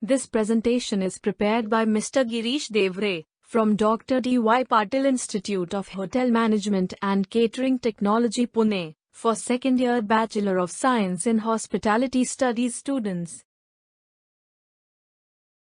This presentation is prepared by Mr. Girish Devre from Dr. D.Y. Patil Institute of Hotel Management and Catering Technology, Pune, for second-year Bachelor of Science in Hospitality Studies students.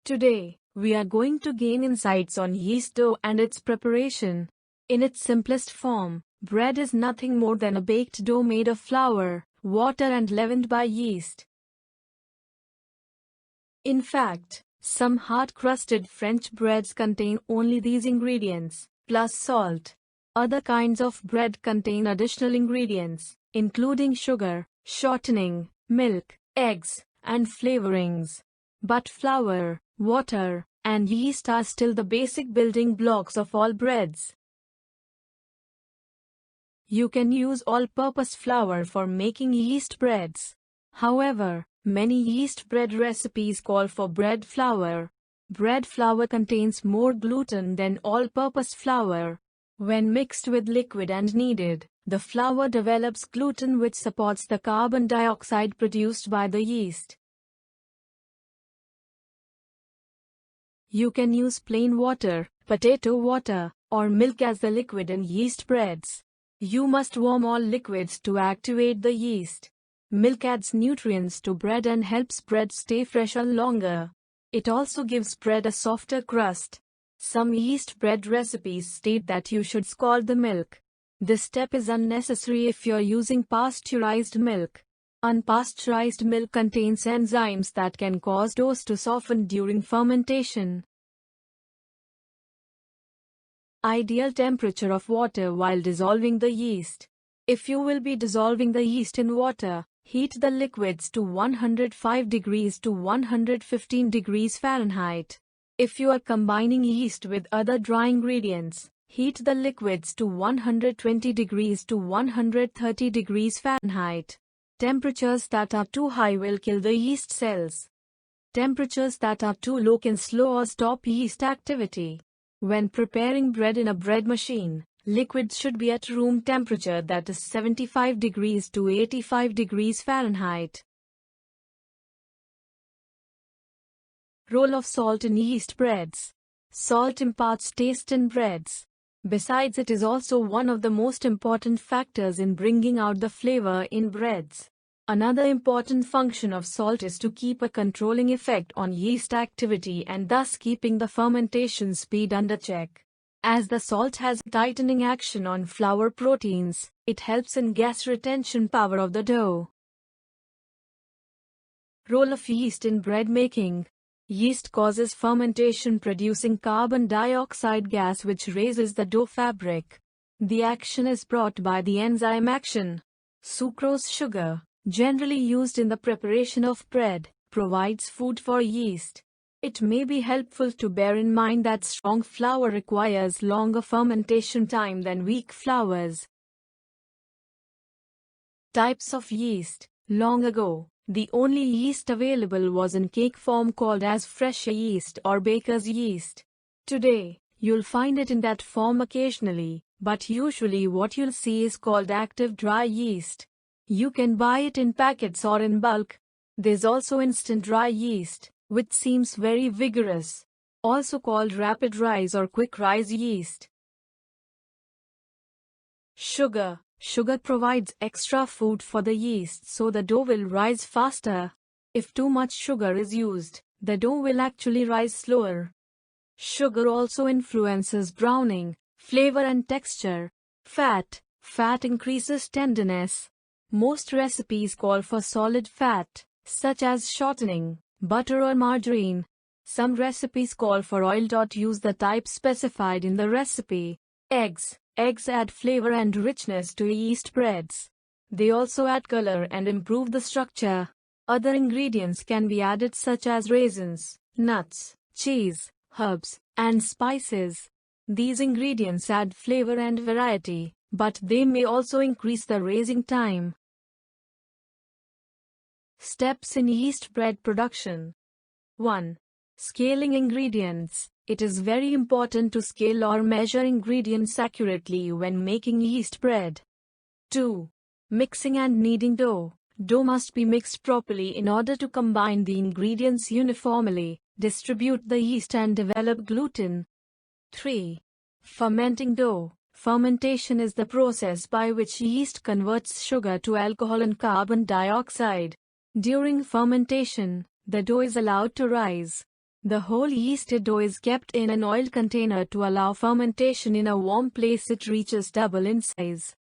Today, we are going to gain insights on yeast dough and its preparation. In its simplest form, bread is nothing more than a baked dough made of flour, water and leavened by yeast. In fact, some hard-crusted French breads contain only these ingredients, plus salt. Other kinds of bread contain additional ingredients, including sugar, shortening, milk, eggs, and flavorings. But flour, water, and yeast are still the basic building blocks of all breads. You can use all-purpose flour for making yeast breads. However, many yeast bread recipes call for bread flour. Bread flour contains more gluten than all-purpose flour. When mixed with liquid and kneaded, the flour develops gluten which supports the carbon dioxide produced by the yeast. You can use plain water, potato water, or milk as the liquid in yeast breads. You must warm all liquids to activate the yeast. Milk adds nutrients to bread and helps bread stay fresher longer. It also gives bread a softer crust. Some yeast bread recipes state that you should scald the milk. This step is unnecessary if you're using pasteurized milk. Unpasteurized milk contains enzymes that can cause doughs to soften during fermentation. Ideal temperature of water while dissolving the yeast. If you will be dissolving the yeast in water, heat the liquids to 105 degrees to 115 degrees Fahrenheit. If you are combining yeast with other dry ingredients, heat the liquids to 120 degrees to 130 degrees Fahrenheit. Temperatures that are too high will kill the yeast cells. Temperatures that are too low can slow or stop yeast activity. When preparing bread in a bread machine, liquids should be at room temperature, that is 75 degrees to 85 degrees Fahrenheit. Role of salt in yeast breads. Salt imparts taste in breads. Besides, it is also one of the most important factors in bringing out the flavor in breads. Another important function of salt is to keep a controlling effect on yeast activity and thus keeping the fermentation speed under check. As the salt has tightening action on flour proteins, it helps in gas retention power of the dough. Role of yeast in bread making. Yeast causes fermentation, producing carbon dioxide gas which raises the dough fabric. The action is brought by the enzyme action. Sucrose sugar, generally used in the preparation of bread, provides food for yeast. It may be helpful to bear in mind that strong flour requires longer fermentation time than weak flours. Types of yeast. Long ago, the only yeast available was in cake form called as fresh yeast or baker's yeast. Today, you'll find it in that form occasionally, but usually what you'll see is called active dry yeast. You can buy it in packets or in bulk. There's also instant dry yeast, which seems very vigorous, also called rapid rise or quick rise yeast. Sugar. Sugar provides extra food for the yeast so the dough will rise faster. If too much sugar is used, the dough will actually rise slower. Sugar also influences browning, flavor and texture. Fat. Fat increases tenderness. Most recipes call for solid fat, such as shortening, butter or margarine. Some recipes call for oil. Use the type specified in the recipe. Eggs. Eggs add flavor and richness to yeast breads. They also add color and improve the structure. Other ingredients can be added such as raisins, nuts, cheese, herbs, and spices. These ingredients add flavor and variety, but they may also increase the raising time. Steps in yeast bread production. 1. Scaling ingredients. It is very important to scale or measure ingredients accurately when making yeast bread. 2. Mixing and kneading dough. Dough must be mixed properly in order to combine the ingredients uniformly, distribute the yeast and develop gluten. 3. Fermenting dough. Fermentation is the process by which yeast converts sugar to alcohol and carbon dioxide. During fermentation, the dough is allowed to rise. The whole yeasted dough is kept in an oiled container to allow fermentation in a warm place. It reaches double in size.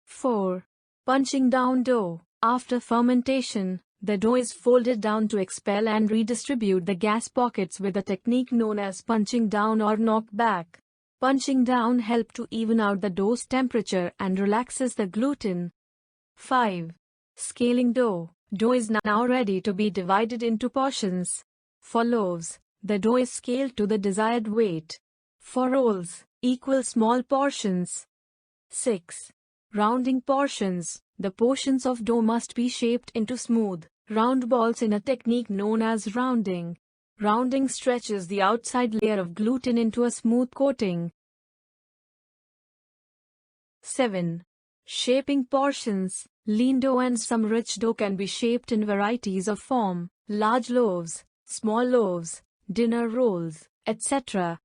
4. Punching down dough. After fermentation, the dough is folded down to expel and redistribute the gas pockets with a technique known as punching down or knockback. Punching down helps to even out the dough's temperature and relaxes the gluten. 5. Scaling dough. Dough is now ready to be divided into portions. For loaves, the dough is scaled to the desired weight. For rolls, equal small portions. 6. Rounding portions. The portions of dough must be shaped into smooth, round balls in a technique known as rounding. Rounding stretches the outside layer of gluten into a smooth coating. 7. Shaping portions. Lean dough and some rich dough can be shaped in varieties of form: large loaves, small loaves, dinner rolls, etc.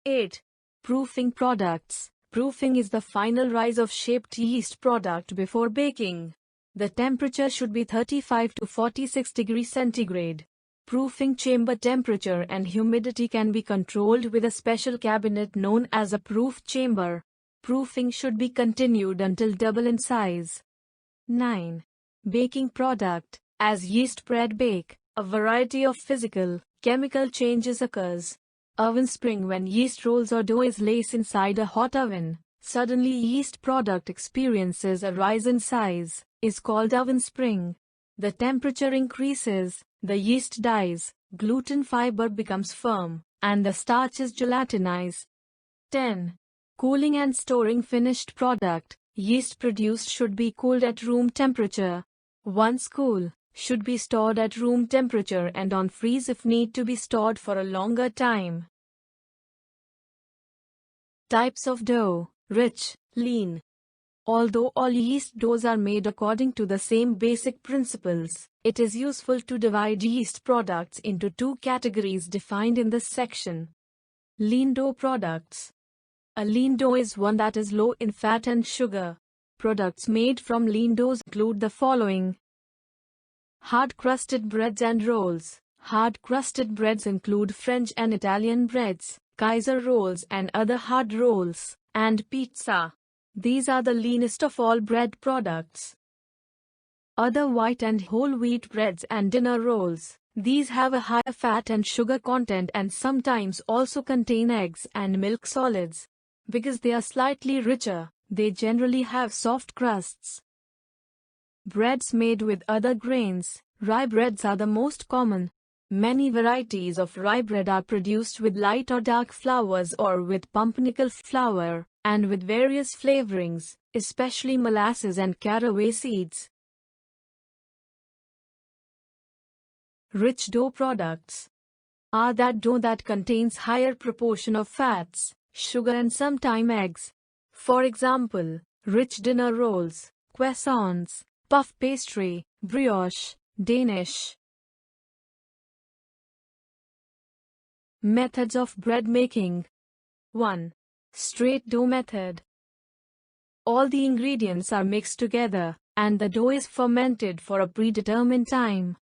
8. Proofing products. Proofing is the final rise of shaped yeast product before baking. The temperature should be 35 to 46 degrees centigrade. Proofing chamber temperature and humidity can be controlled with a special cabinet known as a proof chamber. Proofing should be continued until double in size. 9. Baking product. As yeast bread bake, a variety of physical, chemical changes occurs. Oven spring. When yeast rolls or dough is placed inside a hot oven, suddenly yeast product experiences a rise in size, is called oven spring. The temperature increases, the yeast dies, gluten fiber becomes firm, and the starch is gelatinized. 10. Cooling and storing finished product. Yeast produced should be cooled at room temperature. Once cool, should be stored at room temperature and on freeze if need to be stored for a longer time. Types of dough: rich, lean. Although all yeast doughs are made according to the same basic principles, it is useful to divide yeast products into two categories defined in this section. Lean dough products. A lean dough is one that is low in fat and sugar. Products made from lean doughs include the following: hard-crusted breads and rolls. Hard-crusted breads include French and Italian breads, Kaiser rolls and other hard rolls, and pizza. These are the leanest of all bread products. Other white and whole wheat breads and dinner rolls. These have a higher fat and sugar content and sometimes also contain eggs and milk solids. Because they are slightly richer, they generally have soft crusts. Breads made with other grains. Rye breads are the most common. Many varieties of rye bread are produced with light or dark flours or with pumpernickel flour, and with various flavorings, especially molasses and caraway seeds. Rich dough products are that dough that contains higher proportion of fats, sugar and sometimes eggs. For example, rich dinner rolls, croissants, puff pastry, brioche, Danish. Methods of bread making. 1. Straight dough method. All the ingredients are mixed together, and the dough is fermented for a predetermined time.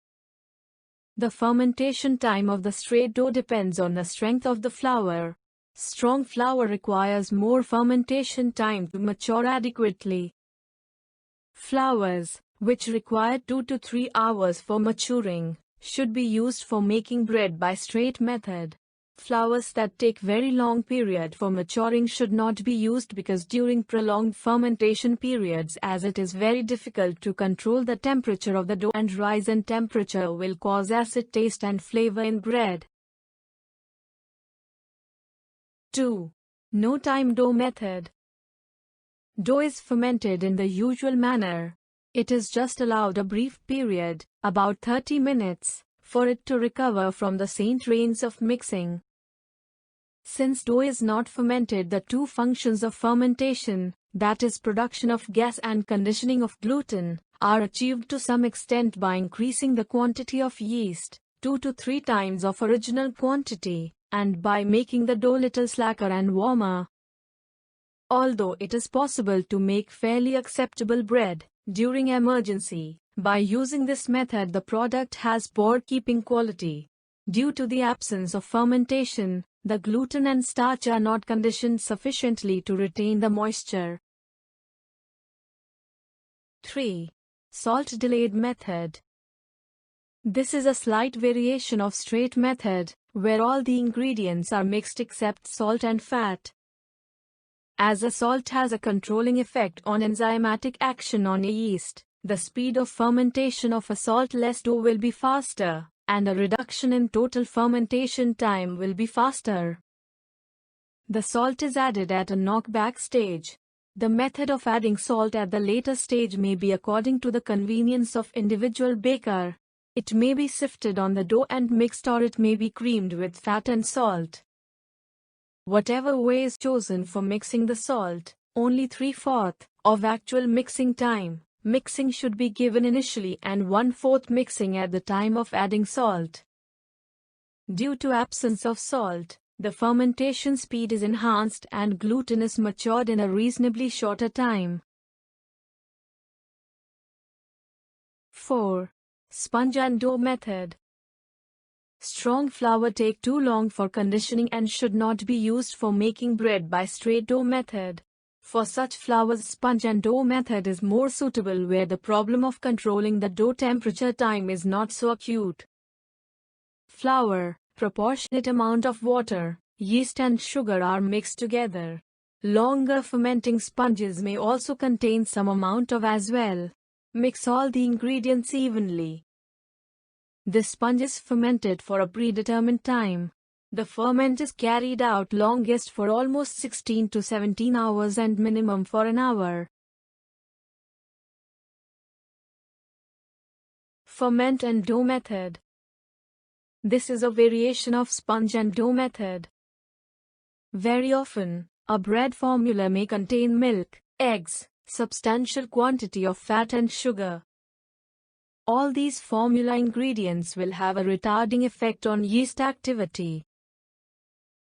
The fermentation time of the straight dough depends on the strength of the flour. Strong flour requires more fermentation time to mature adequately. Flours, which require 2 to 3 hours for maturing, should be used for making bread by straight method. Flours that take very long period for maturing should not be used because during prolonged fermentation periods, as it is very difficult to control the temperature of the dough, and rise in temperature will cause acid taste and flavor in bread. 2. No time dough method. Dough is fermented in the usual manner. It is just allowed a brief period, about 30 minutes, for it to recover from the St. rains of mixing. Since dough is not fermented, the two functions of fermentation, that is production of gas and conditioning of gluten, are achieved to some extent by increasing the quantity of yeast 2 to 3 times of original quantity, and by making the dough little slacker and warmer. Although it is possible to make fairly acceptable bread during emergency, by using this method the product has poor keeping quality. Due to the absence of fermentation, the gluten and starch are not conditioned sufficiently to retain the moisture. 3. Salt delayed method. This is a slight variation of straight method, where all the ingredients are mixed except salt and fat. As a salt has a controlling effect on enzymatic action on a yeast, the speed of fermentation of a salt-less dough will be faster, and a reduction in total fermentation time will be faster. The salt is added at a knockback stage. The method of adding salt at the later stage may be according to the convenience of individual baker. It may be sifted on the dough and mixed, or it may be creamed with fat and salt. Whatever way is chosen for mixing the salt, only 3/4 of actual mixing time. Mixing should be given initially and 1/4 mixing at the time of adding salt. Due to absence of salt, the fermentation speed is enhanced and gluten is matured in a reasonably shorter time. 4. Sponge and dough method. Strong flour take too long for conditioning and should not be used for making bread by straight dough method. For such flours, sponge and dough method is more suitable where the problem of controlling the dough temperature time is not so acute. Flour, proportionate amount of water, yeast and sugar are mixed together. Longer fermenting sponges may also contain some amount of as well. Mix all the ingredients evenly. The sponge is fermented for a predetermined time. The ferment is carried out longest for almost 16 to 17 hours and minimum for an hour. Ferment and dough method. This is a variation of sponge and dough method. Very often, a bread formula may contain milk, eggs, substantial quantity of fat and sugar. All these formula ingredients will have a retarding effect on yeast activity.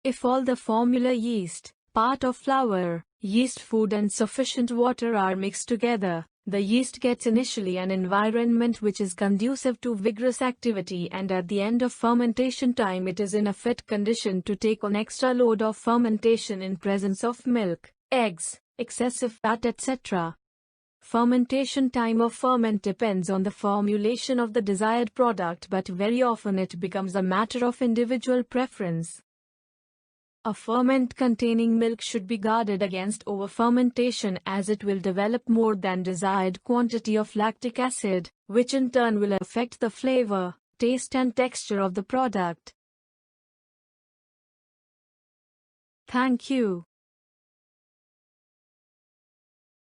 If all the formula yeast, part of flour, yeast food and sufficient water are mixed together, the yeast gets initially an environment which is conducive to vigorous activity, and at the end of fermentation time it is in a fit condition to take on extra load of fermentation in presence of milk, eggs, excessive fat, etc. Fermentation time of ferment depends on the formulation of the desired product, but very often it becomes a matter of individual preference. A ferment containing milk should be guarded against over-fermentation, as it will develop more than desired quantity of lactic acid, which in turn will affect the flavor, taste and texture of the product. Thank you.